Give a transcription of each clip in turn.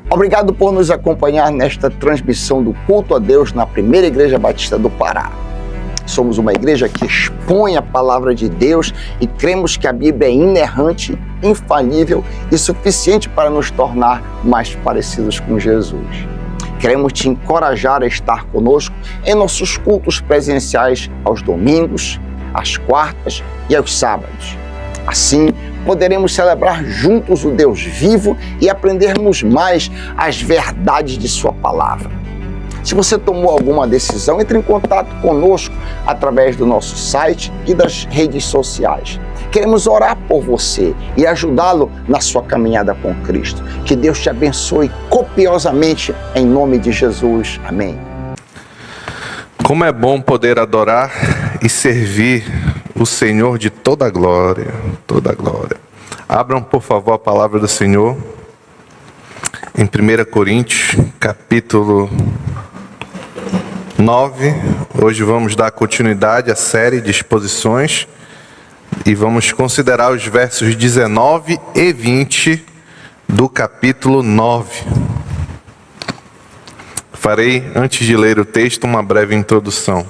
Obrigado por nos acompanhar nesta transmissão do culto a Deus na Primeira Igreja Batista do Pará. Somos uma igreja que expõe a palavra de Deus e cremos que a Bíblia é inerrante, infalível e suficiente para nos tornar mais parecidos com Jesus. Queremos te encorajar a estar conosco em nossos cultos presenciais aos domingos, às quartas e aos sábados. Assim, poderemos celebrar juntos o Deus vivo e aprendermos mais as verdades de sua palavra. Se você tomou alguma decisão, entre em contato conosco através do nosso site e das redes sociais. Queremos orar por você e ajudá-lo na sua caminhada com Cristo. Que Deus te abençoe copiosamente em nome de Jesus. Amém. Como é bom poder adorar e servir o Senhor de toda a glória, toda a glória. Abram, por favor, a palavra do Senhor em 1 Coríntios, capítulo 9. Hoje vamos dar continuidade à série de exposições e vamos considerar os versos 19 e 20 do capítulo 9. Farei, antes de ler o texto, uma breve introdução.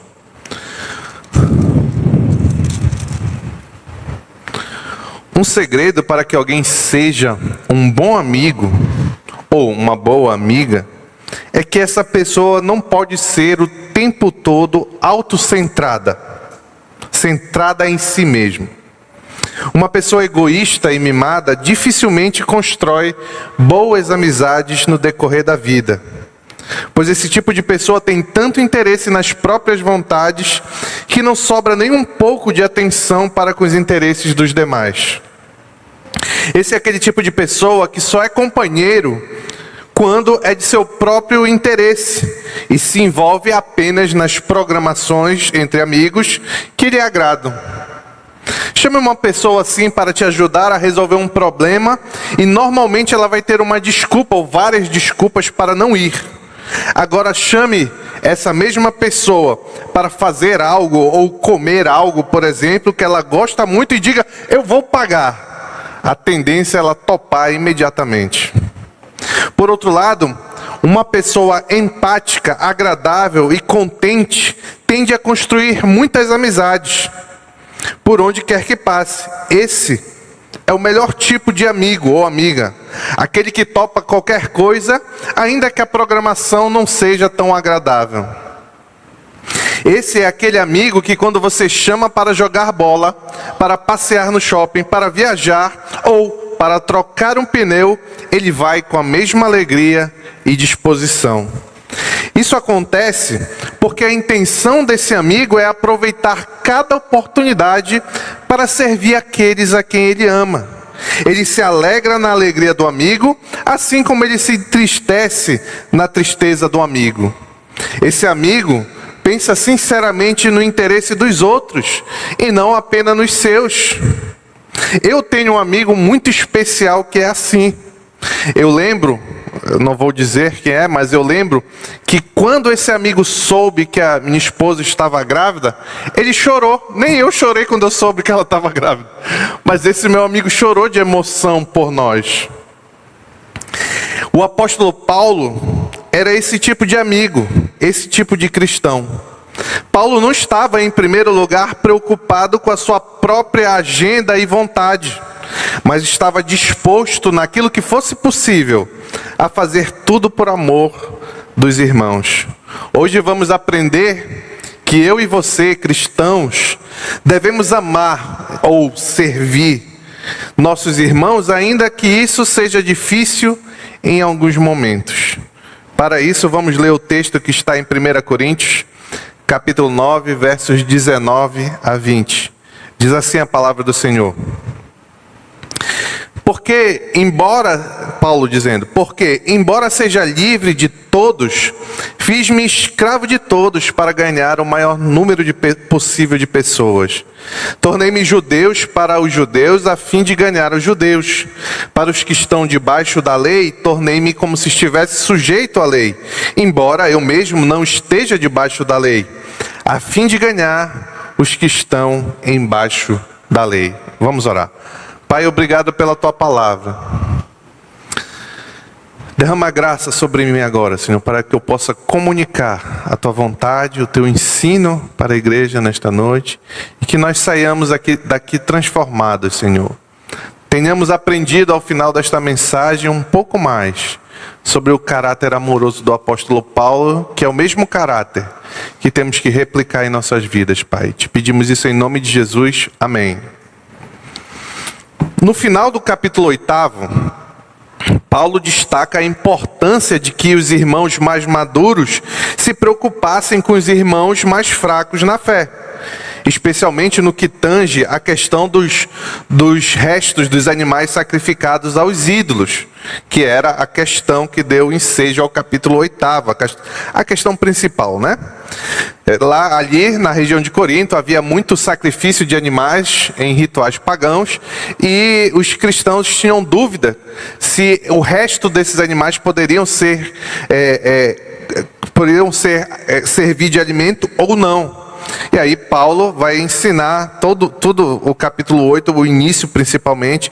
Um segredo para que alguém seja um bom amigo ou uma boa amiga é que essa pessoa não pode ser o tempo todo autocentrada, centrada em si mesmo. Uma pessoa egoísta e mimada dificilmente constrói boas amizades no decorrer da vida, pois esse tipo de pessoa tem tanto interesse nas próprias vontades que não sobra nem um pouco de atenção para com os interesses dos demais. Esse é aquele tipo de pessoa que só é companheiro quando é de seu próprio interesse e se envolve apenas nas programações entre amigos que lhe agradam. Chame uma pessoa assim para te ajudar a resolver um problema e normalmente ela vai ter uma desculpa ou várias desculpas para não ir. Agora chame essa mesma pessoa para fazer algo ou comer algo, por exemplo, que ela gosta muito e diga, eu vou pagar. A tendência é ela topar imediatamente. Por outro lado, uma pessoa empática, agradável e contente tende a construir muitas amizades por onde quer que passe. Esse é o melhor tipo de amigo ou amiga, aquele que topa qualquer coisa, ainda que a programação não seja tão agradável. Esse é aquele amigo que quando você chama para jogar bola, para passear no shopping, para viajar ou para trocar um pneu, ele vai com a mesma alegria e disposição. Isso acontece porque a intenção desse amigo é aproveitar cada oportunidade para servir aqueles a quem ele ama. Ele se alegra na alegria do amigo, assim como ele se entristece na tristeza do amigo. Esse amigo pensa sinceramente no interesse dos outros e não apenas nos seus. Eu tenho um amigo muito especial que é assim. Eu não vou dizer quem é, mas eu lembro que quando esse amigo soube que a minha esposa estava grávida, ele chorou. Nem eu chorei quando eu soube que ela estava grávida, mas esse meu amigo chorou de emoção por nós. O apóstolo Paulo era esse tipo de amigo, esse tipo de cristão. Paulo não estava, em primeiro lugar, preocupado com a sua própria agenda e vontade, mas estava disposto, naquilo que fosse possível, a fazer tudo por amor dos irmãos. Hoje vamos aprender que eu e você, cristãos, devemos amar ou servir nossos irmãos, ainda que isso seja difícil em alguns momentos. Para isso, vamos ler o texto que está em 1 Coríntios, capítulo 9, versos 19 a 20. Diz assim a palavra do Senhor. Porque, embora seja livre de todos, fiz-me escravo de todos para ganhar o maior número possível de pessoas. Tornei-me judeus para os judeus a fim de ganhar os judeus. Para os que estão debaixo da lei, tornei-me como se estivesse sujeito à lei, embora eu mesmo não esteja debaixo da lei, a fim de ganhar os que estão embaixo da lei. Vamos orar. Pai, obrigado pela Tua palavra. Derrama graça sobre mim agora, Senhor, para que eu possa comunicar a Tua vontade, o Teu ensino para a igreja nesta noite, e que nós saiamos daqui transformados, Senhor. Tenhamos aprendido ao final desta mensagem um pouco mais sobre o caráter amoroso do apóstolo Paulo, que é o mesmo caráter que temos que replicar em nossas vidas, Pai. Te pedimos isso em nome de Jesus. Amém. No final do capítulo 8, Paulo destaca a importância de que os irmãos mais maduros se preocupassem com os irmãos mais fracos na fé, especialmente no que tange a questão dos restos dos animais sacrificados aos ídolos, que era a questão que deu ensejo ao capítulo 8, a questão principal, né? Ali na região de Corinto havia muito sacrifício de animais em rituais pagãos, e os cristãos tinham dúvida se o resto desses animais poderiam servir de alimento ou não. E aí Paulo vai ensinar todo o capítulo 8, o início principalmente,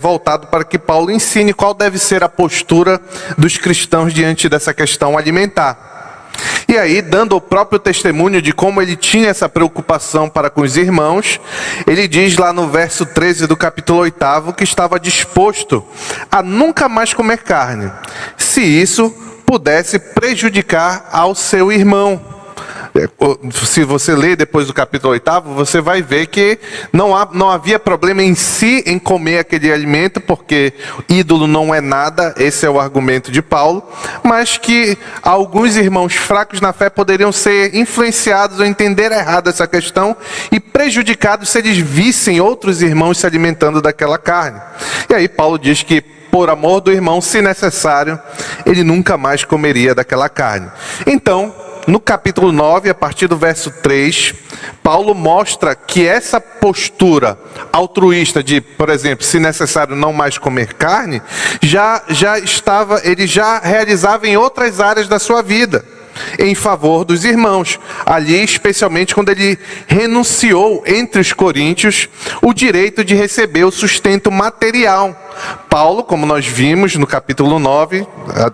voltado para que Paulo ensine qual deve ser a postura dos cristãos diante dessa questão alimentar. E aí, dando o próprio testemunho de como ele tinha essa preocupação para com os irmãos, ele diz lá no verso 13 do capítulo 8 que estava disposto a nunca mais comer carne, se isso pudesse prejudicar ao seu irmão. Se você ler depois do capítulo 8, você vai ver que não havia problema em si em comer aquele alimento, porque ídolo não é nada, esse é o argumento de Paulo, mas que alguns irmãos fracos na fé poderiam ser influenciados ou entender errado essa questão e prejudicados se eles vissem outros irmãos se alimentando daquela carne. E aí Paulo diz que, por amor do irmão, se necessário, ele nunca mais comeria daquela carne. Então, no capítulo 9, a partir do verso 3, Paulo mostra que essa postura altruísta de, por exemplo, se necessário não mais comer carne, ele já realizava em outras áreas da sua vida, em favor dos irmãos. Ali, especialmente quando ele renunciou entre os coríntios o direito de receber o sustento material. Paulo, como nós vimos no capítulo 9,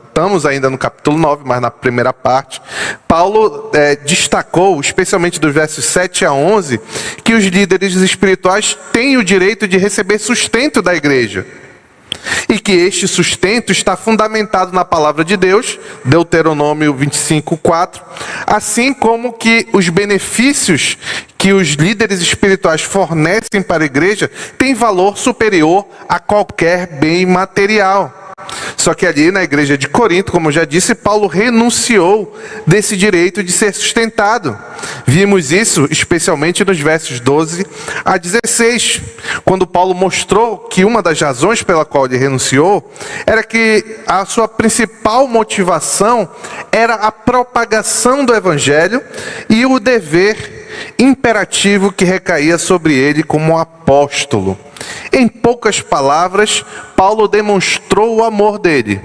estamos ainda no capítulo 9, mas na primeira parte, Paulo destacou, especialmente dos versos 7 a 11, que os líderes espirituais têm o direito de receber sustento da igreja. E que este sustento está fundamentado na palavra de Deus, Deuteronômio 25:4, assim como que os benefícios que os líderes espirituais fornecem para a igreja têm valor superior a qualquer bem material. Só que ali na igreja de Corinto, como eu já disse, Paulo renunciou desse direito de ser sustentado. Vimos isso especialmente nos versos 12 a 16, quando Paulo mostrou que uma das razões pela qual ele renunciou era que a sua principal motivação era a propagação do evangelho e o dever imperativo que recaía sobre ele como apóstolo. Em poucas palavras, Paulo demonstrou o amor dele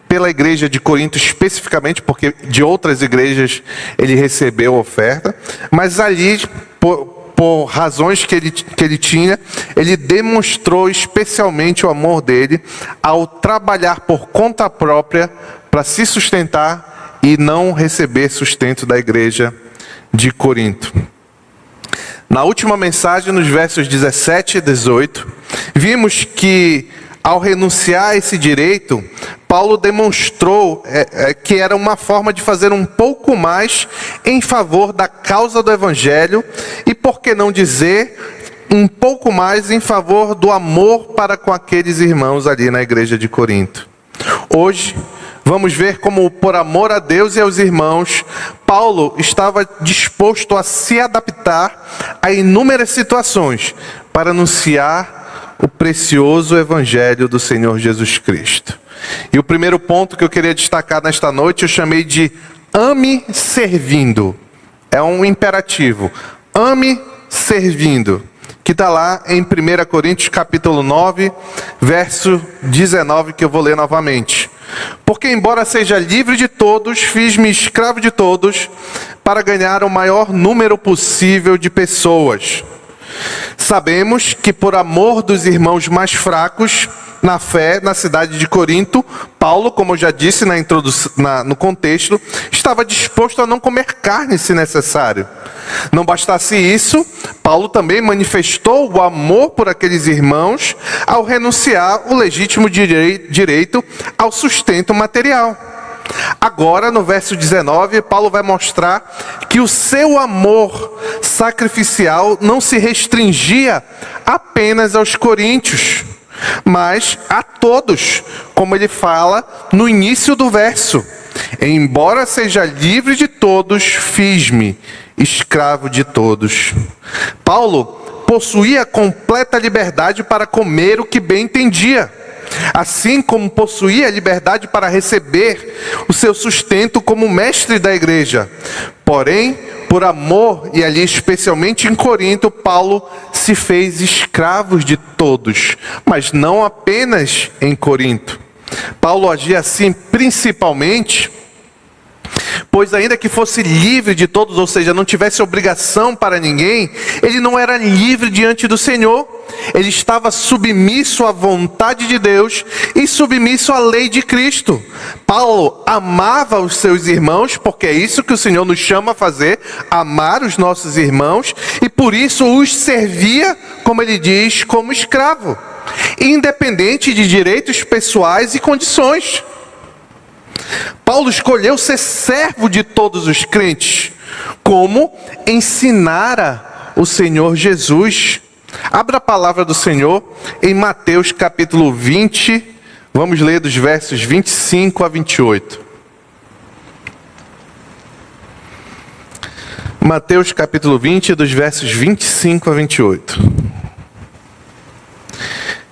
pela igreja de Corinto especificamente, porque de outras igrejas ele recebeu oferta, mas ali, por razões que ele tinha, ele demonstrou especialmente o amor dele ao trabalhar por conta própria para se sustentar e não receber sustento da igreja de Corinto. Na última mensagem, nos versos 17 e 18, vimos que, ao renunciar a esse direito, Paulo demonstrou que era uma forma de fazer um pouco mais em favor da causa do evangelho e, por que não dizer, um pouco mais em favor do amor para com aqueles irmãos ali na igreja de Corinto. Hoje, vamos ver como, por amor a Deus e aos irmãos, Paulo estava disposto a se adaptar a inúmeras situações para anunciar o precioso evangelho do Senhor Jesus Cristo. E o primeiro ponto que eu queria destacar nesta noite, eu chamei de ame servindo. É um imperativo. Ame servindo. Que está lá em 1 Coríntios capítulo 9, verso 19, que eu vou ler novamente. Porque embora seja livre de todos, fiz-me escravo de todos, para ganhar o maior número possível de pessoas. Sabemos que por amor dos irmãos mais fracos, na fé na cidade de Corinto, Paulo, como eu já disse no contexto, estava disposto a não comer carne se necessário. Não bastasse isso, Paulo também manifestou o amor por aqueles irmãos ao renunciar o legítimo direito ao sustento material. Agora, no verso 19, Paulo vai mostrar que o seu amor sacrificial não se restringia apenas aos coríntios, mas a todos, como ele fala no início do verso. Embora seja livre de todos, fiz-me escravo de todos. Paulo possuía completa liberdade para comer o que bem entendia, assim como possuía a liberdade para receber o seu sustento como mestre da igreja. Porém, por amor, e ali especialmente em Corinto, Paulo se fez escravo de todos, mas não apenas em Corinto. Paulo agia assim principalmente pois ainda que fosse livre de todos, ou seja, não tivesse obrigação para ninguém, ele não era livre diante do Senhor. Ele estava submisso à vontade de Deus e submisso à lei de Cristo. Paulo amava os seus irmãos, porque é isso que o Senhor nos chama a fazer, amar os nossos irmãos, e por isso os servia, como ele diz, como escravo, independente de direitos pessoais e condições. Paulo escolheu ser servo de todos os crentes, como ensinara o Senhor Jesus. Abra a palavra do Senhor em Mateus capítulo 20, vamos ler dos versos 25 a 28. Mateus capítulo 20, dos versos 25 a 28.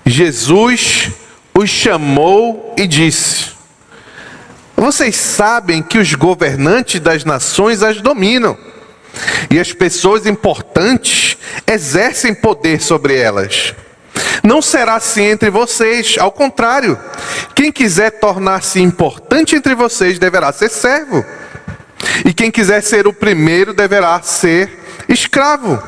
Jesus os chamou e disse: vocês sabem que os governantes das nações as dominam, e as pessoas importantes exercem poder sobre elas. Não será assim entre vocês, ao contrário, quem quiser tornar-se importante entre vocês deverá ser servo, e quem quiser ser o primeiro deverá ser escravo.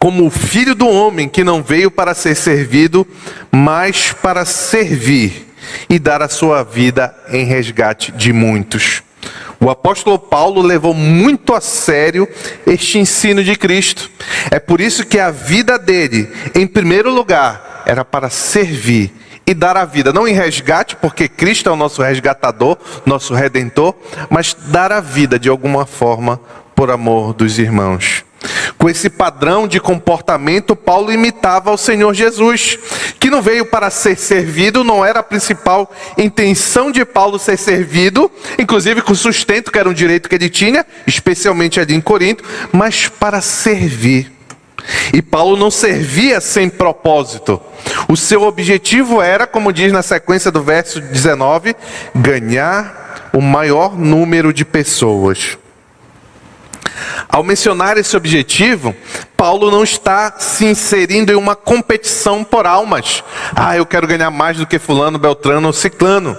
Como o Filho do Homem, que não veio para ser servido, mas para servir e dar a sua vida em resgate de muitos. O apóstolo Paulo levou muito a sério este ensino de Cristo. É por isso que a vida dele, em primeiro lugar, era para servir e dar a vida, não em resgate, porque Cristo é o nosso resgatador, nosso redentor, mas dar a vida de alguma forma por amor dos irmãos. Com esse padrão de comportamento, Paulo imitava o Senhor Jesus, que não veio para ser servido, não era a principal intenção de Paulo ser servido, inclusive com o sustento, que era um direito que ele tinha, especialmente ali em Corinto, mas para servir. E Paulo não servia sem propósito. O seu objetivo era, como diz na sequência do verso 19, ganhar o maior número de pessoas. Ao mencionar esse objetivo, Paulo não está se inserindo em uma competição por almas. Eu quero ganhar mais do que fulano, beltrano ou ciclano.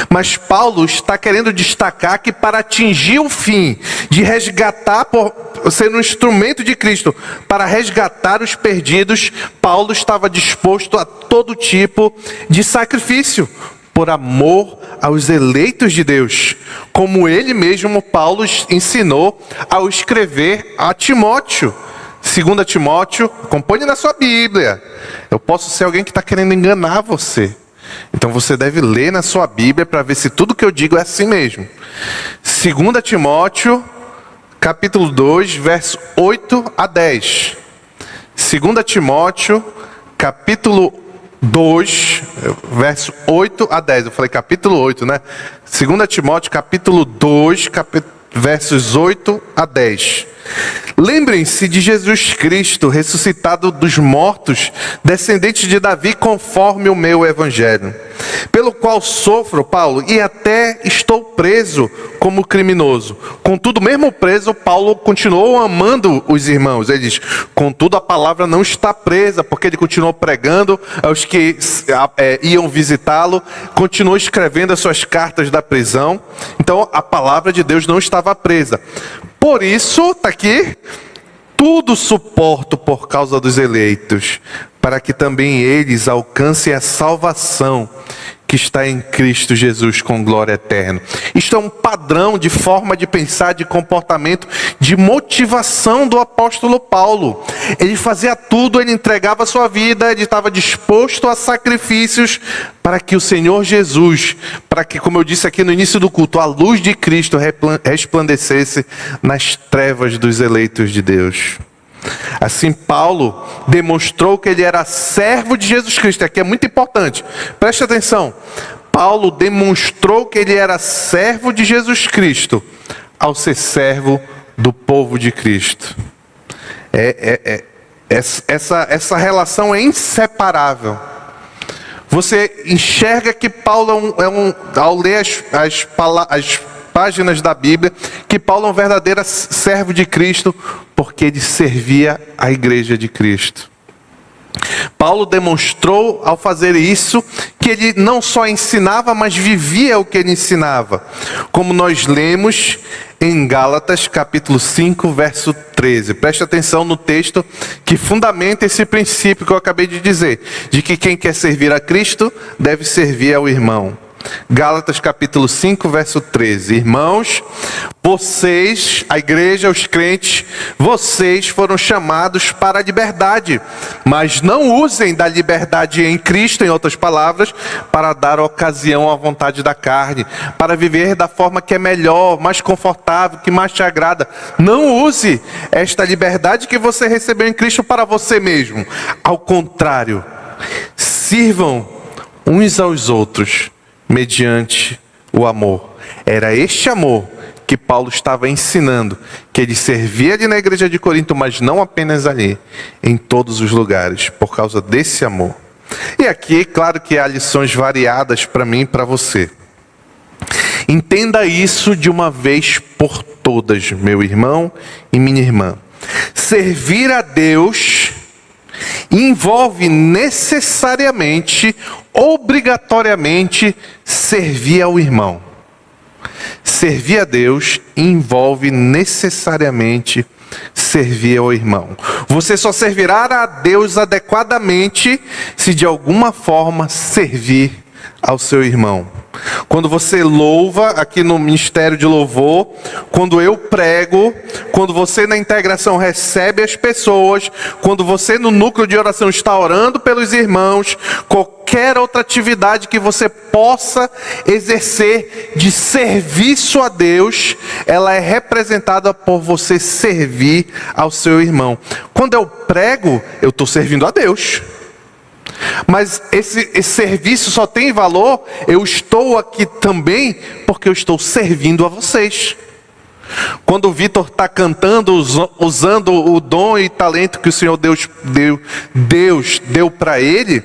Mas Paulo está querendo destacar que para atingir o fim de resgatar, por ser um instrumento de Cristo, para resgatar os perdidos, Paulo estava disposto a todo tipo de sacrifício, por amor aos eleitos de Deus, como ele mesmo, Paulo, ensinou ao escrever a Timóteo. 2 Timóteo, acompanhe na sua Bíblia. Eu posso ser alguém que está querendo enganar você. Então você deve ler na sua Bíblia para ver se tudo que eu digo é assim mesmo. 2 Timóteo, capítulo 2, verso 8 a 10. 2 Timóteo, capítulo 2, verso 8 a 10. Eu falei capítulo 8, né? 2 Timóteo, capítulo 2, versos 8 a 10. Lembrem-se de Jesus Cristo, ressuscitado dos mortos, descendente de Davi, conforme o meu evangelho, pelo qual sofro, Paulo, e até estou preso como criminoso. Contudo, mesmo preso, Paulo continuou amando os irmãos. Ele diz: contudo, a palavra não está presa, porque ele continuou pregando aos que iam visitá-lo, continuou escrevendo as suas cartas da prisão. Então, a palavra de Deus não estava presa. Por isso, está aqui, Tudo suporto por causa dos eleitos, para que também eles alcancem a salvação que está em Cristo Jesus com glória eterna. Isto é um padrão de forma de pensar, de comportamento, de motivação do apóstolo Paulo. Ele fazia tudo, ele entregava a sua vida, ele estava disposto a sacrifícios para que o Senhor Jesus, para que, como eu disse aqui no início do culto, a luz de Cristo resplandecesse nas trevas dos eleitos de Deus. Assim, Paulo demonstrou que ele era servo de Jesus Cristo. Aqui é muito importante, preste atenção. Paulo demonstrou que ele era servo de Jesus Cristo ao ser do povo de Cristo. Essa relação é inseparável. Você enxerga que Paulo ao ler as páginas da Bíblia, que Paulo é um verdadeiro servo de Cristo, porque ele servia a igreja de Cristo. Paulo demonstrou ao fazer isso que ele não só ensinava, mas vivia o que ele ensinava. Como nós lemos em Gálatas capítulo 5, verso 13. Preste atenção no texto que fundamenta esse princípio que eu acabei de dizer, de que quem quer servir a Cristo deve servir ao irmão. Gálatas capítulo 5, verso 13. Irmãos, vocês, a igreja, os crentes, vocês foram chamados para a liberdade, mas não usem da liberdade em Cristo, em outras palavras, para dar ocasião à vontade da carne, para viver da forma que é melhor, mais confortável, que mais te agrada. Não use esta liberdade que você recebeu em Cristo para você mesmo. Ao contrário, sirvam uns aos outros mediante o amor. Era este amor que Paulo estava ensinando, que ele servia ali na igreja de Corinto, mas não apenas ali, em todos os lugares, por causa desse amor. E aqui, claro que há lições variadas para mim e para você. Entenda isso de uma vez por todas, meu irmão e minha irmã. Servir a Deus envolve necessariamente, obrigatoriamente, servir ao irmão. Servir a Deus envolve necessariamente servir ao irmão. Você só servirá a Deus adequadamente se de alguma forma servir ao seu irmão. Quando você louva aqui no ministério de louvor, quando eu prego, quando você na integração recebe as pessoas, quando você no núcleo de oração está orando pelos irmãos, qualquer outra atividade que você possa exercer de serviço a Deus, ela é representada por você servir ao seu irmão. Quando eu prego, eu estou servindo a Deus. Mas esse serviço só tem valor, eu estou aqui também porque eu estou servindo a vocês. Quando o Vitor está cantando, usando o dom e talento que o Senhor Deus deu para ele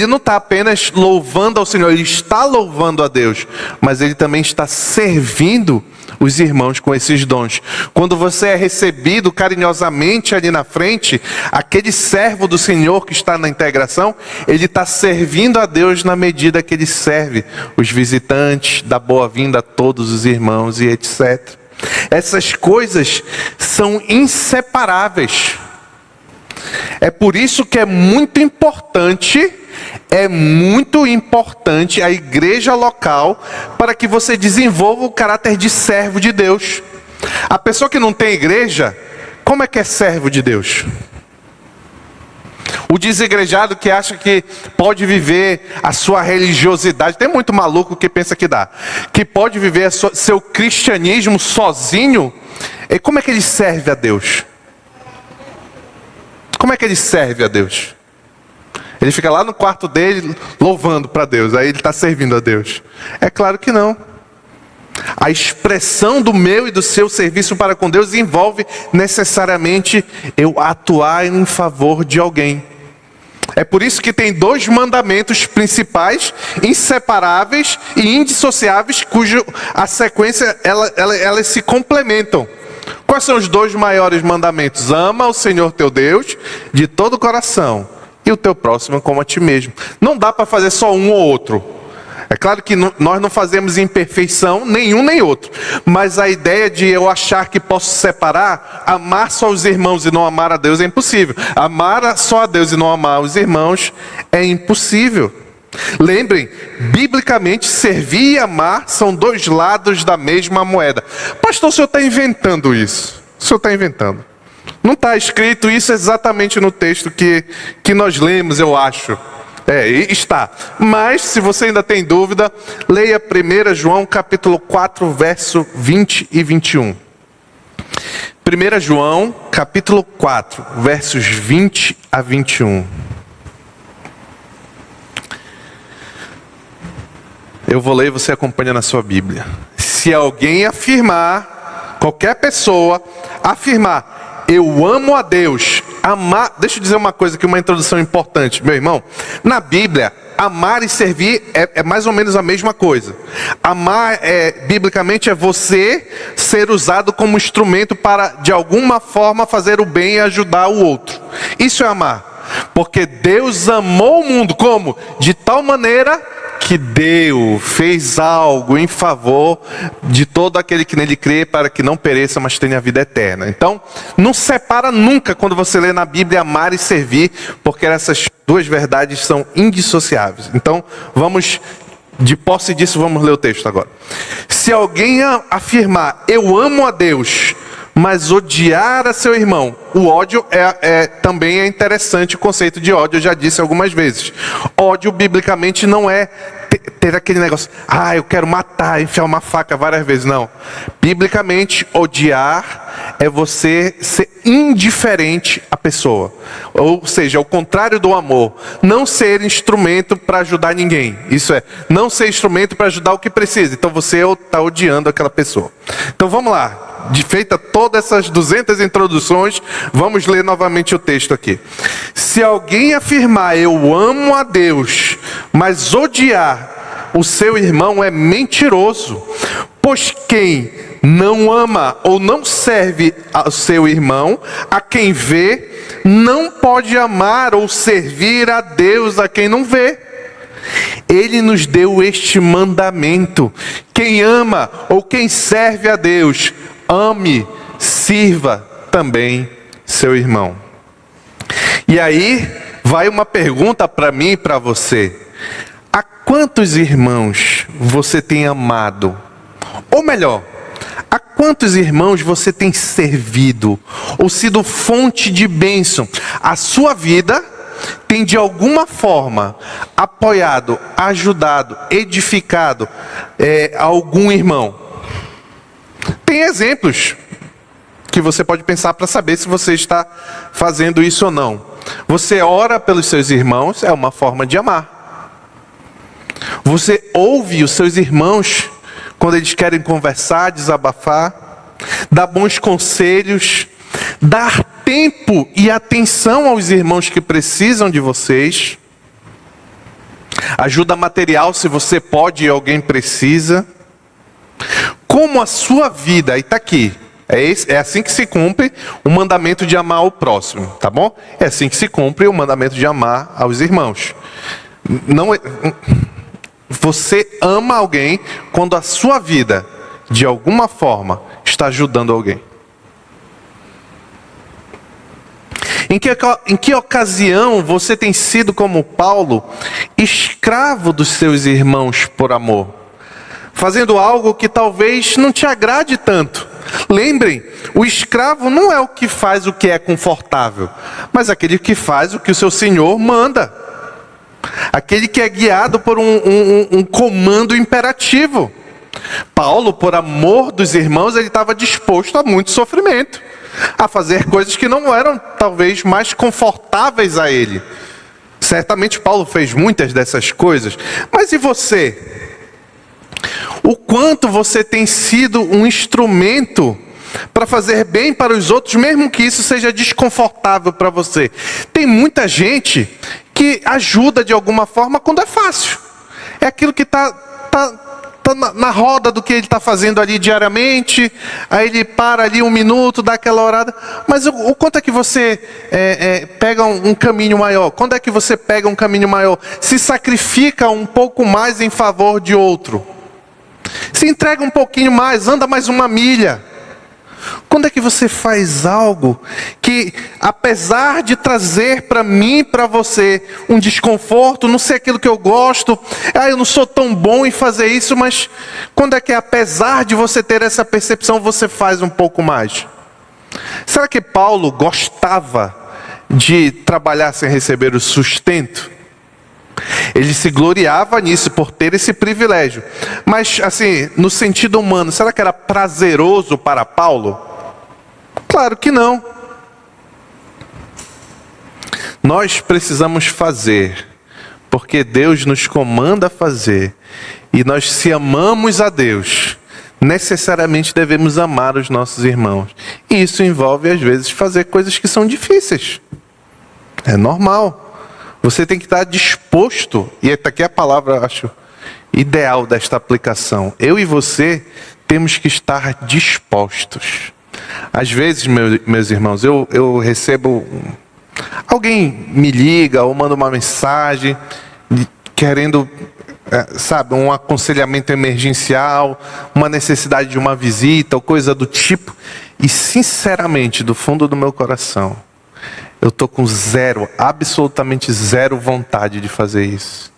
não está apenas louvando ao Senhor, ele está louvando a Deus, mas ele também está servindo os irmãos com esses dons. Quando você é recebido carinhosamente ali na frente, aquele servo do Senhor que está na integração, ele está servindo a Deus na medida que ele serve os visitantes, dá boa-vinda a todos os irmãos e etc. Essas coisas são inseparáveis. É por isso que é muito importante a igreja local para que você desenvolva o caráter de servo de Deus. A pessoa que não tem igreja, como é que é servo de Deus? O desigrejado que acha que pode viver a sua religiosidade, tem muito maluco que pensa que pode viver seu cristianismo sozinho. E como é que ele serve a Deus? Como é que ele serve a Deus? Ele fica lá no quarto dele louvando para Deus, aí ele está servindo a Deus? É claro que não. A expressão do meu e do seu serviço para com Deus envolve necessariamente eu atuar em favor de alguém. É por isso que tem dois mandamentos principais, inseparáveis e indissociáveis, cuja a sequência elas se complementam. Quais são os dois maiores mandamentos? Ama o Senhor teu Deus de todo o coração e o teu próximo como a ti mesmo. Não dá para fazer só um ou outro. É claro que nós não fazemos imperfeição nenhum nem outro. Mas a ideia de eu achar que posso separar, amar só os irmãos e não amar a Deus é impossível. Amar só a Deus e não amar os irmãos é impossível. Lembrem, biblicamente, servir e amar são dois lados da mesma moeda. Pastor, o senhor está inventando isso. O senhor está inventando. Não está escrito isso exatamente no texto que nós lemos, eu acho. Está. Mas, se você ainda tem dúvida, leia 1 João capítulo 4, verso 20 e 21. 1 João capítulo 4, versos 20 a 21. Eu vou ler e você acompanha na sua Bíblia. Se alguém afirmar, qualquer pessoa afirmar, eu amo a Deus, amar... Deixa eu dizer uma coisa aqui, uma introdução importante, meu irmão. Na Bíblia, amar e servir é mais ou menos a mesma coisa. Amar, biblicamente, é você ser usado como instrumento para, de alguma forma, fazer o bem e ajudar o outro. Isso é amar. Porque Deus amou o mundo, como? De tal maneira que deu, fez algo em favor de todo aquele que nele crê, para que não pereça, mas tenha a vida eterna. Então, não separa nunca quando você lê na Bíblia amar e servir, porque essas duas verdades são indissociáveis. Então, de posse disso, vamos ler o texto agora. Se alguém afirmar, eu amo a Deus, mas odiar a seu irmão, o ódio também é interessante, o conceito de ódio, eu já disse algumas vezes. Ódio, biblicamente, não é ter aquele negócio, eu quero matar, enfiar uma faca várias vezes, não. Biblicamente, odiar é você ser indiferente à pessoa. Ou seja, ao contrário do amor, não ser instrumento para ajudar ninguém. Isso é, não ser instrumento para ajudar o que precisa. Então você está odiando aquela pessoa. Então vamos lá. Feita todas essas 200 introduções, vamos ler novamente o texto aqui. Se alguém afirmar, eu amo a Deus, mas odiar o seu irmão é mentiroso. Pois quem não ama ou não serve ao seu irmão, a quem vê, não pode amar ou servir a Deus a quem não vê. Ele nos deu este mandamento: quem ama ou quem serve a Deus, ame, sirva também seu irmão. E aí vai uma pergunta para mim e para você: a quantos irmãos você tem amado? Ou melhor, a quantos irmãos você tem servido ou sido fonte de bênção? A sua vida tem de alguma forma apoiado, ajudado, edificado algum irmão? Tem exemplos que você pode pensar para saber se você está fazendo isso ou não. Você ora pelos seus irmãos, é uma forma de amar. Você ouve os seus irmãos quando eles querem conversar, desabafar, dar bons conselhos, dar tempo e atenção aos irmãos que precisam de vocês. Ajuda material se você pode e alguém precisa. Como a sua vida, e está aqui, é assim que se cumpre o mandamento de amar ao próximo, tá bom? É assim que se cumpre o mandamento de amar aos irmãos. Você ama alguém quando a sua vida, de alguma forma, está ajudando alguém. Em que ocasião você tem sido, como Paulo, escravo dos seus irmãos por amor? Fazendo algo que talvez não te agrade tanto. Lembrem, o escravo não é o que faz o que é confortável, mas aquele que faz o que o seu senhor manda. Aquele que é guiado por um comando imperativo. Paulo, por amor dos irmãos, ele estava disposto a muito sofrimento, a fazer coisas que não eram talvez mais confortáveis a ele. Certamente Paulo fez muitas dessas coisas. Mas e você? O quanto você tem sido um instrumento para fazer bem para os outros, mesmo que isso seja desconfortável para você? Tem muita gente que ajuda de alguma forma quando é fácil. É aquilo que tá na roda do que ele está fazendo ali diariamente, aí ele para ali um minuto, dá aquela orada. Mas o quanto é que você pega um caminho maior? Quando é que você pega um caminho maior? Se sacrifica um pouco mais em favor de outro. Se entrega um pouquinho mais, anda mais uma milha. Quando é que você faz algo que, apesar de trazer para mim e para você um desconforto, não sei aquilo que eu gosto, eu não sou tão bom em fazer isso, mas quando é que, apesar de você ter essa percepção, você faz um pouco mais? Será que Paulo gostava de trabalhar sem receber o sustento? Ele se gloriava nisso, por ter esse privilégio. Mas, assim, no sentido humano, será que era prazeroso para Paulo? Claro que não. Nós precisamos fazer, porque Deus nos comanda a fazer. E nós, se amamos a Deus, necessariamente devemos amar os nossos irmãos. E isso envolve, às vezes, fazer coisas que são difíceis. É normal. Você tem que estar disposto, e aqui é a palavra, acho, ideal desta aplicação. Eu e você temos que estar dispostos. Às vezes, meus irmãos, eu recebo, alguém me liga ou manda uma mensagem, querendo, um aconselhamento emergencial, uma necessidade de uma visita, ou coisa do tipo. E sinceramente, do fundo do meu coração, eu estou com absolutamente zero vontade de fazer isso.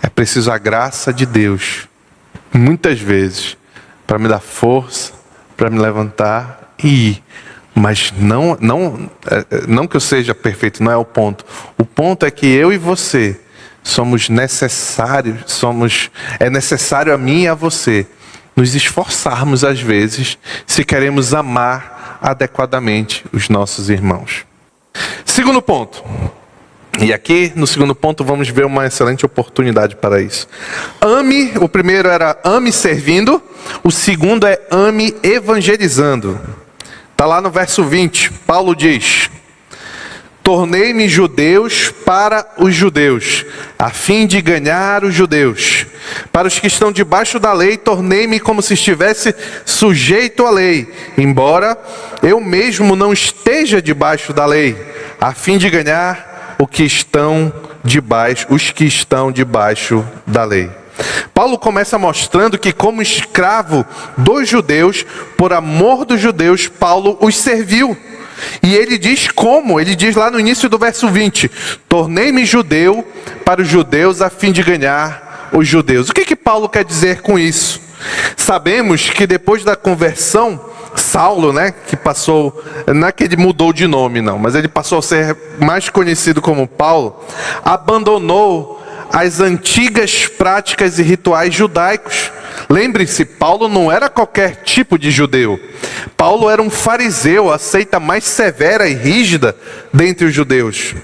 É preciso a graça de Deus, muitas vezes, para me dar força, para me levantar e ir. Mas não que eu seja perfeito, não é o ponto. O ponto é que eu e você somos necessários, é necessário a mim e a você nos esforçarmos às vezes, se queremos amar adequadamente os nossos irmãos. Segundo ponto. E aqui, no segundo ponto, vamos ver uma excelente oportunidade para isso. Ame, o primeiro era ame servindo, o segundo é ame evangelizando. Está lá no verso 20, Paulo diz: tornei-me judeus para os judeus, a fim de ganhar os judeus. Para os que estão debaixo da lei, tornei-me como se estivesse sujeito à lei, embora eu mesmo não esteja debaixo da lei, a fim de ganhar os que estão debaixo da lei. Paulo começa mostrando que, como escravo dos judeus, por amor dos judeus, Paulo os serviu. E ele diz como? Ele diz lá no início do verso 20: tornei-me judeu para os judeus a fim de ganhar os judeus. O que Paulo quer dizer com isso? Sabemos que depois da conversão, Saulo, que passou, não é que ele mudou de nome não, mas ele passou a ser mais conhecido como Paulo, abandonou as antigas práticas e rituais judaicos. Lembre-se, Paulo não era qualquer tipo de judeu. Paulo era um fariseu, a seita mais severa e rígida dentre os judeus.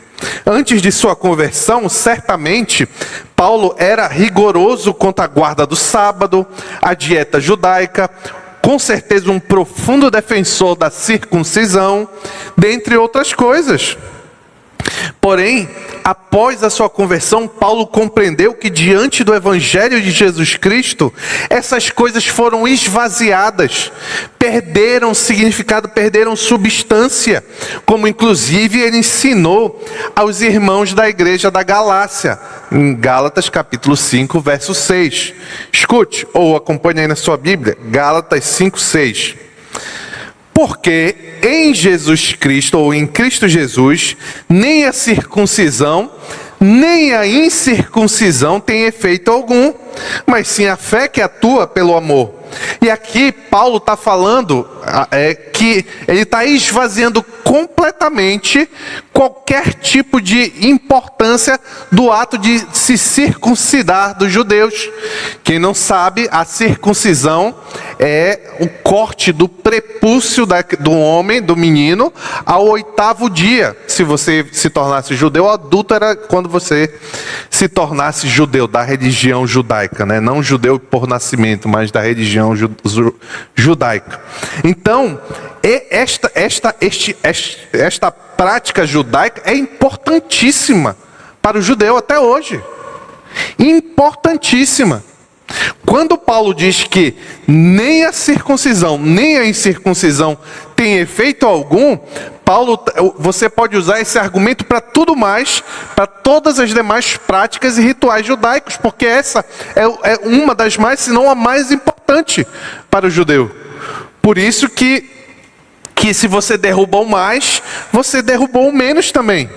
Antes de sua conversão, certamente, Paulo era rigoroso quanto à guarda do sábado, a dieta judaica, com certeza um profundo defensor da circuncisão, dentre outras coisas. Porém, após a sua conversão, Paulo compreendeu que diante do Evangelho de Jesus Cristo, essas coisas foram esvaziadas, perderam significado, perderam substância, como inclusive ele ensinou aos irmãos da igreja da Galácia, em Gálatas capítulo 5, verso 6. Escute, ou acompanhe aí na sua Bíblia, Gálatas 5, 6. Porque em Jesus Cristo, ou em Cristo Jesus, nem a circuncisão, nem a incircuncisão tem efeito algum, mas sim a fé que atua pelo amor. E aqui Paulo está falando que ele está esvaziando completamente qualquer tipo de importância do ato de se circuncidar dos judeus. Quem não sabe, a circuncisão é o corte do prepúcio do homem, do menino, ao 8º dia. Se você se tornasse judeu, adulto era quando você se tornasse judeu, da religião judaica, não judeu por nascimento, mas da religião judaica. Então, esta prática judaica é importantíssima para o judeu até hoje. Importantíssima. Quando Paulo diz que nem a circuncisão, nem a incircuncisão tem efeito algum, você pode usar esse argumento para tudo mais, para todas as demais práticas e rituais judaicos, porque essa é uma das mais, se não a mais importante para o judeu. Por isso que se você derrubou mais, você derrubou menos também.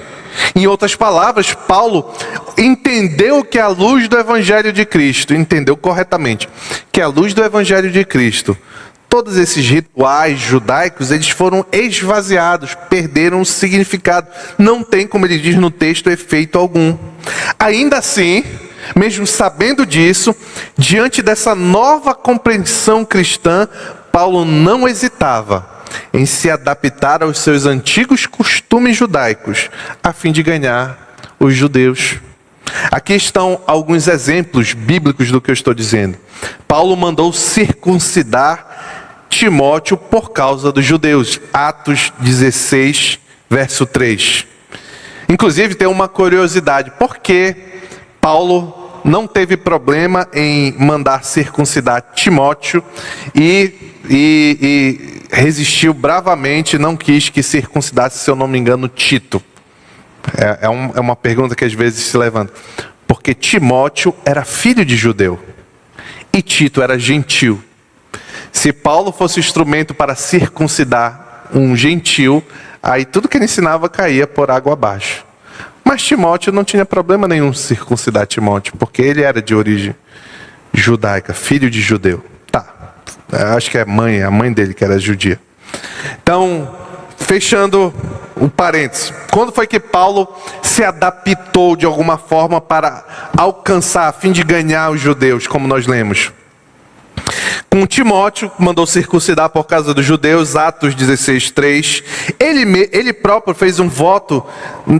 Em outras palavras, Paulo entendeu que a luz do Evangelho de Cristo, entendeu corretamente, que a luz do Evangelho de Cristo, todos esses rituais judaicos, eles foram esvaziados, perderam o significado. Não tem, como ele diz no texto, efeito algum. Ainda assim, mesmo sabendo disso, diante dessa nova compreensão cristã, Paulo não hesitava em se adaptar aos seus antigos costumes judaicos, a fim de ganhar os judeus. Aqui estão alguns exemplos bíblicos do que eu estou dizendo. Paulo mandou circuncidar Timóteo por causa dos judeus. Atos 16, verso 3. Inclusive tem uma curiosidade. Por que Paulo não teve problema em mandar circuncidar Timóteo e resistiu bravamente, não quis que circuncidasse, se eu não me engano, Tito? É uma pergunta que às vezes se levanta. Porque Timóteo era filho de judeu e Tito era gentil. Se Paulo fosse instrumento para circuncidar um gentil, aí tudo que ele ensinava caía por água abaixo. Mas Timóteo não tinha problema nenhum circuncidar Timóteo, porque ele era de origem judaica, filho de judeu. Acho que é a mãe dele que era judia. Então, fechando o parênteses, quando foi que Paulo se adaptou de alguma forma para alcançar, a fim de ganhar os judeus, como nós lemos? Com Timóteo, mandou circuncidar por causa dos judeus, Atos 16, 3. Ele próprio fez um voto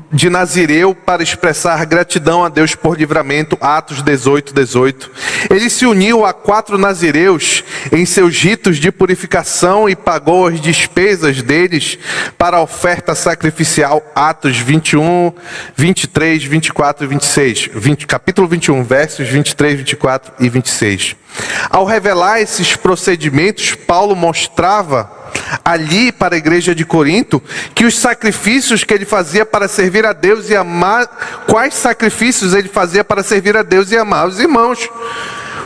de nazireu para expressar gratidão a Deus por livramento, Atos 18, 18. Ele se uniu a 4 nazireus em seus ritos de purificação e pagou as despesas deles para a oferta sacrificial, Atos 21, 23, 24 e 26. Capítulo 21, versos 23, 24 e 26. Ao revelar esses procedimentos, Paulo mostrava ali para a igreja de Corinto que os sacrifícios que ele fazia para servir a Deus e amar, quais sacrifícios ele fazia para servir a Deus e amar os irmãos.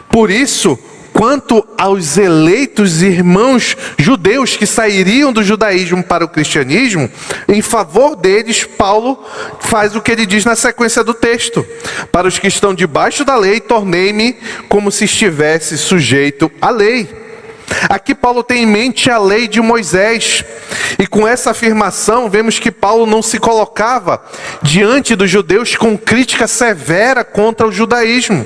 Por isso, quanto aos eleitos irmãos judeus que sairiam do judaísmo para o cristianismo, em favor deles, Paulo faz o que ele diz na sequência do texto. Para os que estão debaixo da lei, tornei-me como se estivesse sujeito à lei. Aqui Paulo tem em mente a lei de Moisés. E com essa afirmação, vemos que Paulo não se colocava diante dos judeus com crítica severa contra o judaísmo.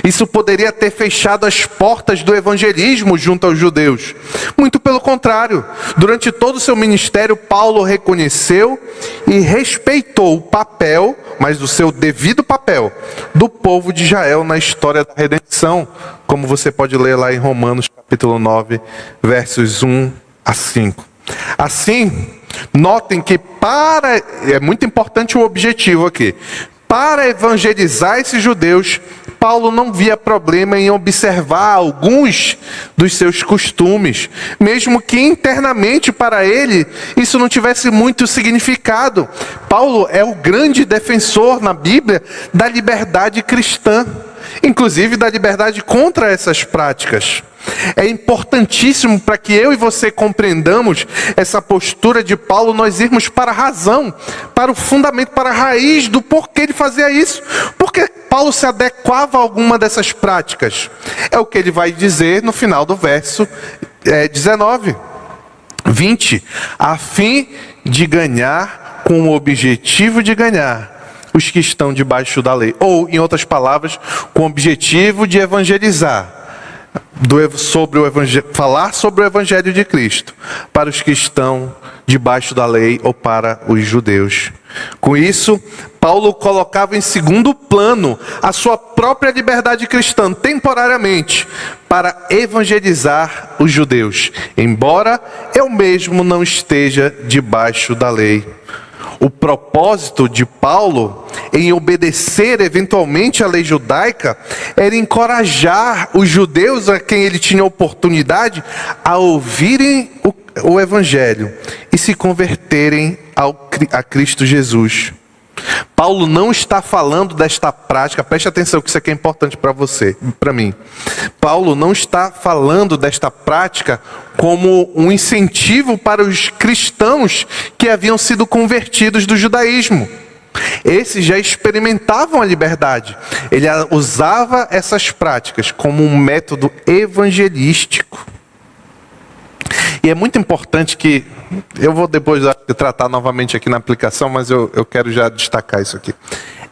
Isso poderia ter fechado as portas do evangelismo junto aos judeus. Muito pelo contrário, durante todo o seu ministério, Paulo reconheceu e respeitou o papel, mas o seu devido papel, do povo de Israel na história da redenção, como você pode ler lá em Romanos capítulo 9, versos 1 a 5. Assim, notem que é muito importante o objetivo aqui. Para evangelizar esses judeus, Paulo não via problema em observar alguns dos seus costumes, mesmo que internamente para ele isso não tivesse muito significado. Paulo é o grande defensor na Bíblia da liberdade cristã, inclusive da liberdade contra essas práticas. É importantíssimo para que eu e você compreendamos essa postura de Paulo, nós irmos para a razão, para o fundamento, para a raiz do porquê ele fazia isso. Porque Paulo se adequava a alguma dessas práticas. É o que ele vai dizer no final do verso 19, 20. A fim de ganhar, com o objetivo de ganhar os que estão debaixo da lei. Ou, em outras palavras, com o objetivo de evangelizar. Falar sobre o Evangelho de Cristo para os que estão debaixo da lei ou para os judeus. Com isso, Paulo colocava em segundo plano a sua própria liberdade cristã, temporariamente, para evangelizar os judeus, embora eu mesmo não esteja debaixo da lei. O propósito de Paulo em obedecer eventualmente à lei judaica era encorajar os judeus a quem ele tinha oportunidade a ouvirem o evangelho e se converterem a Cristo Jesus. Paulo não está falando desta prática, preste atenção que isso aqui é importante para você, para mim. Paulo não está falando desta prática como um incentivo para os cristãos que haviam sido convertidos do judaísmo. Esses já experimentavam a liberdade. Ele usava essas práticas como um método evangelístico. E é muito importante que, eu vou depois tratar novamente aqui na aplicação, mas eu quero já destacar isso aqui.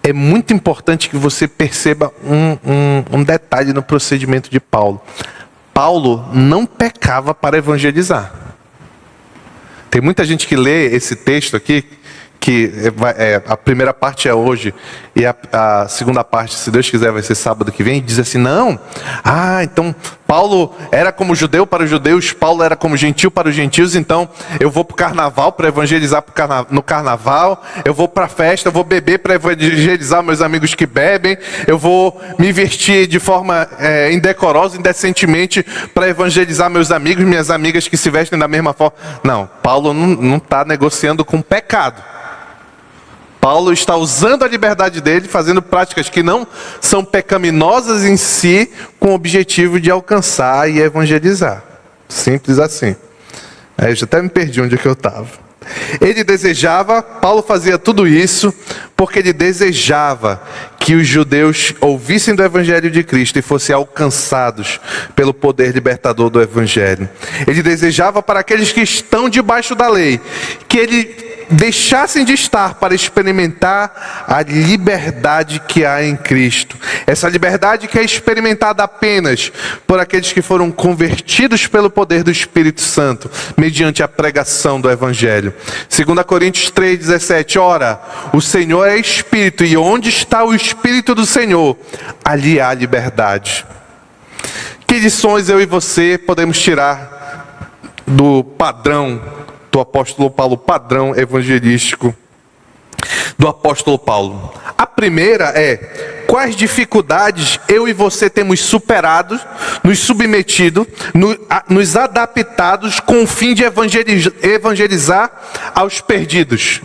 É muito importante que você perceba um detalhe no procedimento de Paulo. Paulo não pecava para evangelizar. Tem muita gente que lê esse texto aqui, que a primeira parte é hoje, e a segunda parte, se Deus quiser, vai ser sábado que vem, e diz assim, não, então Paulo era como judeu para os judeus, Paulo era como gentil para os gentios, então eu vou para o carnaval para evangelizar no carnaval, eu vou para a festa, eu vou beber para evangelizar meus amigos que bebem, eu vou me vestir de forma indecorosa, indecentemente, para evangelizar meus amigos, minhas amigas que se vestem da mesma forma. Não, Paulo não está negociando com pecado. Paulo está usando a liberdade dele, fazendo práticas que não são pecaminosas em si, com o objetivo de alcançar e evangelizar. Simples assim. Eu já até me perdi onde é que eu estava. Paulo fazia tudo isso porque ele desejava que os judeus ouvissem do Evangelho de Cristo e fossem alcançados pelo poder libertador do Evangelho. Ele desejava para aqueles que estão debaixo da lei, que ele deixassem de estar para experimentar a liberdade que há em Cristo. Essa liberdade que é experimentada apenas por aqueles que foram convertidos pelo poder do Espírito Santo, mediante a pregação do Evangelho. 2 Coríntios 3,17, ora, o Senhor é Espírito, e onde está o Espírito do Senhor, ali há liberdade. Que lições eu e você podemos tirar do padrão do apóstolo Paulo, padrão evangelístico do apóstolo Paulo? A primeira é: quais dificuldades eu e você temos superado, nos submetido, nos adaptados com o fim de evangelizar aos perdidos?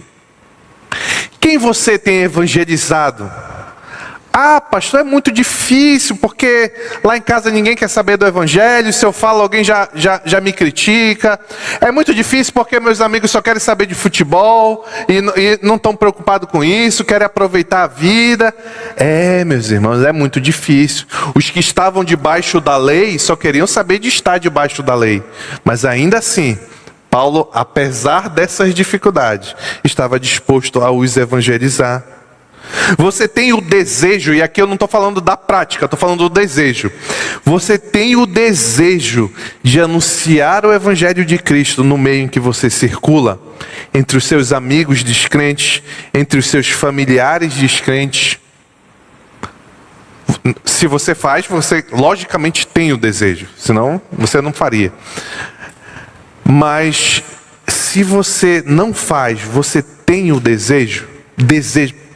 Quem você tem evangelizado? Pastor, é muito difícil, porque lá em casa ninguém quer saber do Evangelho, se eu falo alguém já me critica. É muito difícil porque meus amigos só querem saber de futebol, e não estão preocupados com isso, querem aproveitar a vida. Meus irmãos, é muito difícil. Os que estavam debaixo da lei só queriam saber de estar debaixo da lei. Mas ainda assim, Paulo, apesar dessas dificuldades, estava disposto a os evangelizar. Você tem o desejo, e aqui eu não estou falando da prática, estou falando do desejo. Você tem o desejo de anunciar o Evangelho de Cristo no meio em que você circula, entre os seus amigos descrentes, entre os seus familiares descrentes. Se você faz, você logicamente tem o desejo, senão você não faria. Mas se você não faz, você tem o desejo,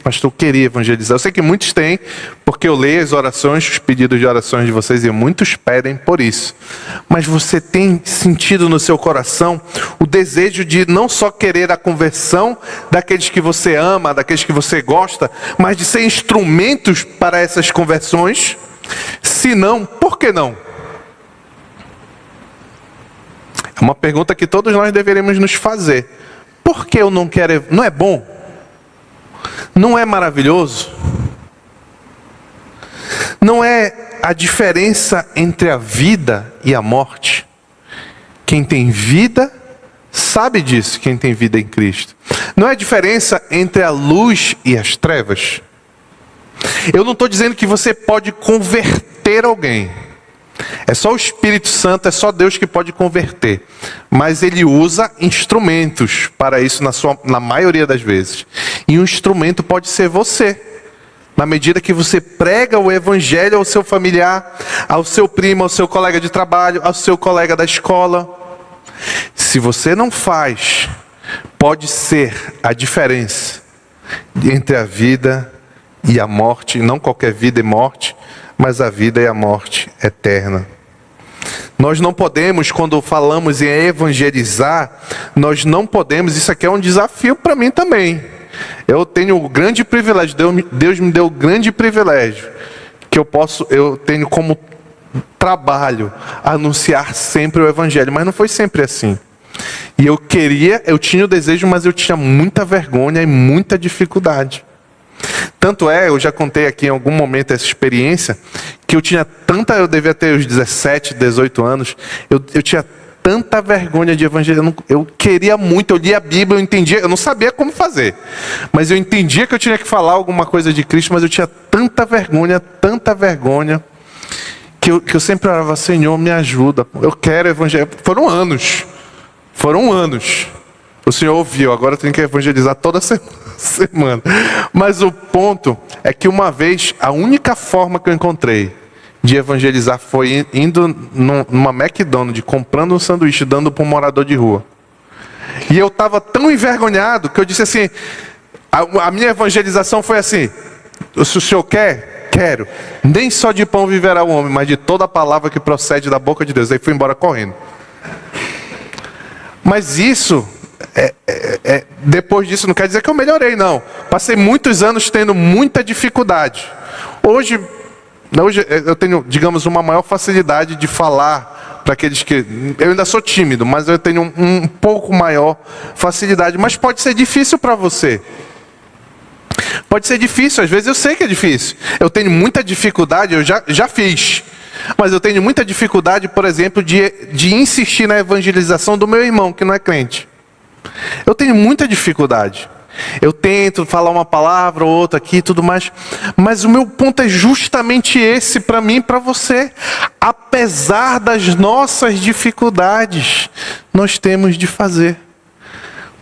pastor, eu queria evangelizar. Eu sei que muitos têm, porque eu leio as orações, os pedidos de orações de vocês, e muitos pedem por isso. Mas você tem sentido no seu coração o desejo de não só querer a conversão daqueles que você ama, daqueles que você gosta, mas de ser instrumentos para essas conversões? Se não, por que não? É uma pergunta que todos nós deveríamos nos fazer. Por que eu não quero? Não é bom? Não é maravilhoso? Não é a diferença entre a vida e a morte? Quem tem vida sabe disso, quem tem vida em Cristo. Não é a diferença entre a luz e as trevas? Eu não estou dizendo que você pode converter alguém. É só o Espírito Santo, é só Deus que pode converter. Mas Ele usa instrumentos para isso na maioria das vezes. E um instrumento pode ser você. Na medida que você prega o Evangelho ao seu familiar, ao seu primo, ao seu colega de trabalho, ao seu colega da escola. Se você não faz, pode ser a diferença entre a vida e a morte, não qualquer vida e morte, mas a vida e a morte eterna. Nós não podemos, quando falamos em evangelizar, nós não podemos, isso aqui é um desafio para mim também. Eu tenho o grande privilégio, Deus me deu o grande privilégio, que eu tenho como trabalho anunciar sempre o evangelho, mas não foi sempre assim. E eu tinha o desejo, mas eu tinha muita vergonha e muita dificuldade. Tanto é, eu já contei aqui em algum momento essa experiência, que eu devia ter os 17, 18 anos, eu tinha tanta vergonha de evangelho, eu queria muito, eu lia a Bíblia, eu entendia, eu não sabia como fazer, mas eu entendia que eu tinha que falar alguma coisa de Cristo, mas eu tinha tanta vergonha, que eu sempre orava: Senhor, me ajuda, eu quero evangelho. Foram anos. O Senhor ouviu, agora eu tenho que evangelizar toda semana. Mas o ponto é que uma vez, a única forma que eu encontrei de evangelizar foi indo numa McDonald's, comprando um sanduíche, dando para um morador de rua. E eu estava tão envergonhado que eu disse assim, a minha evangelização foi assim: se o Senhor quer, quero. Nem só de pão viverá o homem, mas de toda a palavra que procede da boca de Deus. Aí fui embora correndo. Mas isso, depois disso, não quer dizer que eu melhorei, não. Passei muitos anos tendo muita dificuldade. Hoje eu tenho, digamos, uma maior facilidade de falar para aqueles que... Eu ainda sou tímido, mas eu tenho um pouco maior facilidade. Mas pode ser difícil para você. Pode ser difícil, às vezes eu sei que é difícil. Eu tenho muita dificuldade, eu já fiz. Mas eu tenho muita dificuldade, por exemplo, de insistir na evangelização do meu irmão, que não é crente. Eu tenho muita dificuldade. Eu tento falar uma palavra ou outra aqui e tudo mais. Mas o meu ponto é justamente esse para mim e para você. Apesar das nossas dificuldades, nós temos de fazer.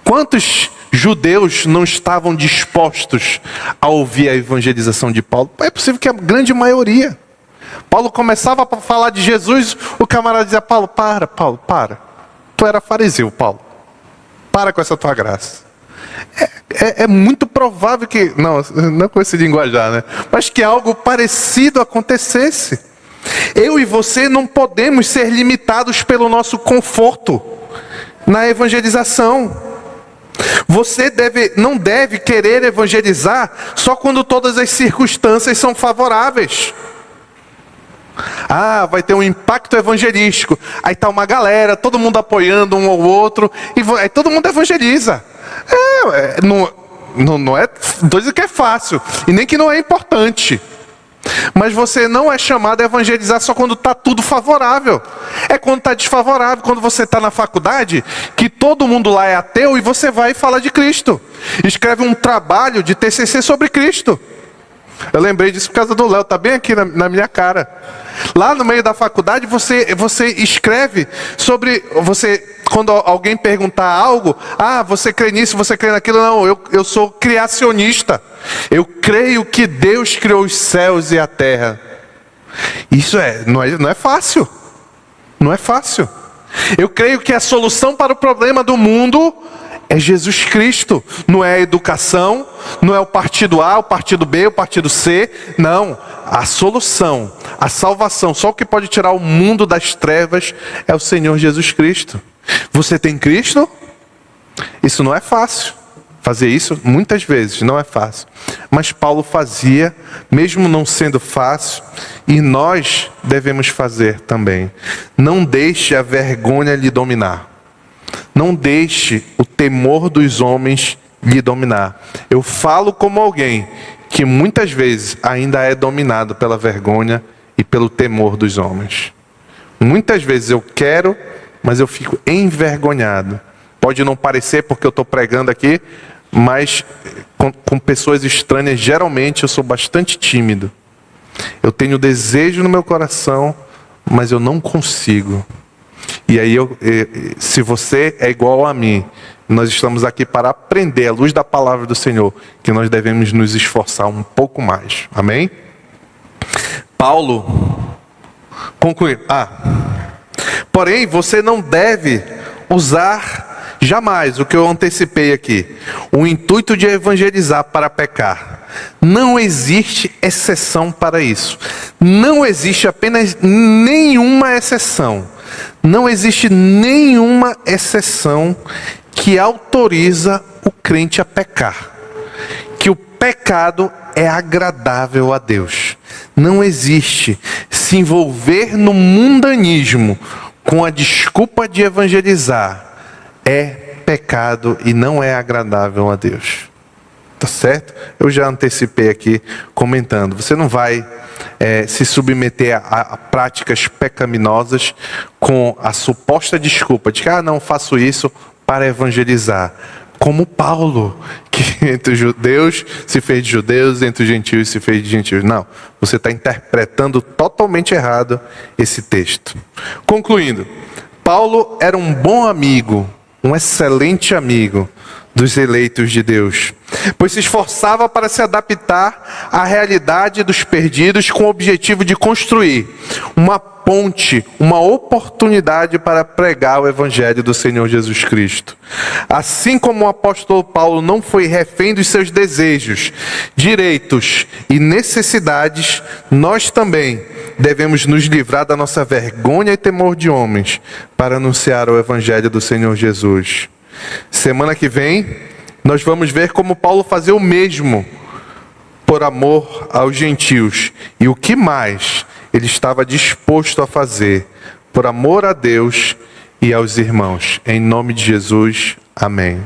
Quantos judeus não estavam dispostos a ouvir a evangelização de Paulo? É possível que a grande maioria. Paulo começava a falar de Jesus, o camarada dizia: Paulo, para. Tu era fariseu, Paulo. Para com essa tua graça. É muito provável que, não com esse linguajar, né? Mas que algo parecido acontecesse. Eu e você não podemos ser limitados pelo nosso conforto na evangelização. Você não deve querer evangelizar só quando todas as circunstâncias são favoráveis. Vai ter um impacto evangelístico. Aí está uma galera, todo mundo apoiando um ao outro, e aí todo mundo evangeliza. Não é dizendo que é fácil, e nem que não é importante. Mas você não é chamado a evangelizar só quando está tudo favorável. É quando está desfavorável, quando você está na faculdade, que todo mundo lá é ateu, e você vai falar de Cristo. Escreve um trabalho de TCC sobre Cristo. Eu lembrei disso por causa do Léo, está bem aqui na minha cara. Lá no meio da faculdade você escreve sobre... Quando alguém perguntar algo, você crê nisso, você crê naquilo. Não, eu sou criacionista. Eu creio que Deus criou os céus e a terra. Isso não é fácil. Não é fácil. Eu creio que a solução para o problema do mundo é Jesus Cristo. Não é a educação, não é o partido A, o partido B, o partido C. Não, a solução, a salvação, só o que pode tirar o mundo das trevas é o Senhor Jesus Cristo. Você tem Cristo? Isso não é fácil. Fazer isso muitas vezes não é fácil. Mas Paulo fazia, mesmo não sendo fácil, e nós devemos fazer também. Não deixe a vergonha lhe dominar. Não deixe o temor dos homens lhe dominar. Eu falo como alguém que muitas vezes ainda é dominado pela vergonha e pelo temor dos homens. Muitas vezes eu quero, mas eu fico envergonhado. Pode não parecer porque eu estou pregando aqui, mas com pessoas estranhas, geralmente eu sou bastante tímido. Eu tenho desejo no meu coração, mas eu não consigo. E aí, se você é igual a mim, nós estamos aqui para aprender, à luz da palavra do Senhor, que nós devemos nos esforçar um pouco mais. Amém? Paulo conclui. Porém, você não deve usar Jamais, o que eu antecipei aqui, o intuito de evangelizar para pecar. Não existe exceção para isso. Não existe apenas nenhuma exceção. Não existe nenhuma exceção que autoriza o crente a pecar. Que o pecado é agradável a Deus. Não existe se envolver no mundanismo com a desculpa de evangelizar. É pecado e não é agradável a Deus. Tá certo? Eu já antecipei aqui comentando. Você não vai se submeter a práticas pecaminosas com a suposta desculpa de que não faço isso para evangelizar. Como Paulo, que entre os judeus se fez de judeus, entre os gentios se fez de gentios. Não, você está interpretando totalmente errado esse texto. Concluindo, Paulo era um bom amigo, um excelente amigo dos eleitos de Deus, pois se esforçava para se adaptar à realidade dos perdidos com o objetivo de construir uma ponte, uma oportunidade para pregar o evangelho do Senhor Jesus Cristo. Assim como o apóstolo Paulo não foi refém dos seus desejos, direitos e necessidades, nós também devemos nos livrar da nossa vergonha e temor de homens para anunciar o evangelho do Senhor Jesus. Semana que vem, nós vamos ver como Paulo fazia o mesmo por amor aos gentios. E o que mais ele estava disposto a fazer por amor a Deus e aos irmãos. Em nome de Jesus, amém.